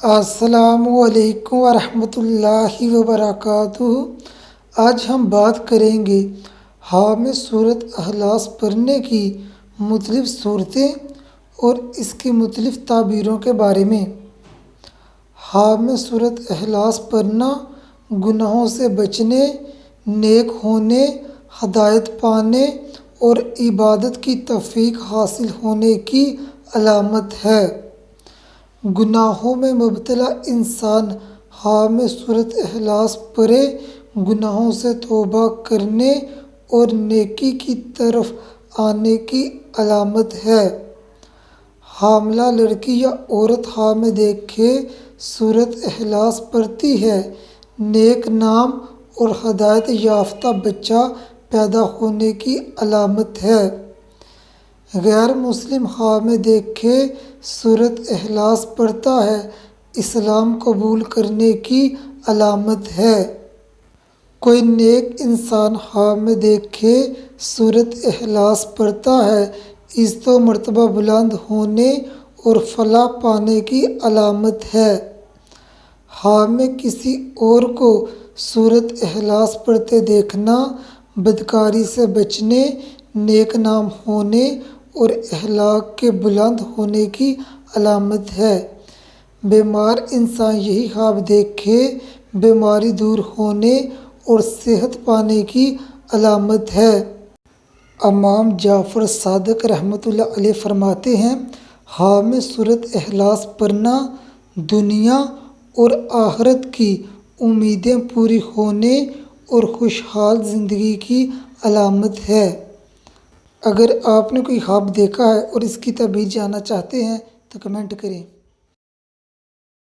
السلام علیکم ورحمۃ اللہ وبرکاتہ۔ آج ہم بات کریں گے حامد سورۃ اخلاص پڑھنے کی مختلف صورتیں اور اس کی مختلف تعبیروں کے بارے میں۔ حامد سورۃ اخلاص پڑھنا گناہوں سے بچنے، نیک ہونے، ہدایت پانے اور عبادت کی توفیق حاصل ہونے کی علامت ہے۔ گناہوں میں مبتلا انسان حامد سورۃ اخلاص پڑھے گناہوں سے توبہ کرنے اور نیکی کی طرف آنے کی علامت ہے۔ حاملہ لڑکی یا عورت حامد دیکھے سورۃ اخلاص پڑھتی ہے، نیک نام اور ہدایت یافتہ بچہ پیدا ہونے کی علامت ہے۔ غیر مسلم حامد دیکھے سورۃ اخلاص پڑھتا ہے، اسلام قبول کرنے کی علامت ہے۔ کوئی نیک انسان حامد دیکھے سورۃ اخلاص پڑھتا ہے، عزت و مرتبہ بلند ہونے اور فلاح پانے کی علامت ہے۔ حامد کسی اور کو سورۃ اخلاص پڑھتے دیکھنا بدکاری سے بچنے، نیک نام ہونے اور اخلاق کے بلند ہونے کی علامت ہے۔ بیمار انسان یہی خواب دیکھے بیماری دور ہونے اور صحت پانے کی علامت ہے۔ امام جعفر صادق رحمۃ اللہ علیہ فرماتے ہیں، حامد سورۃ اخلاص پڑھنا دنیا اور آخرت کی امیدیں پوری ہونے اور خوشحال زندگی کی علامت ہے۔ اگر آپ نے کوئی خواب دیکھا ہے اور اس کی تعبیر جاننا چاہتے ہیں تو کمنٹ کریں۔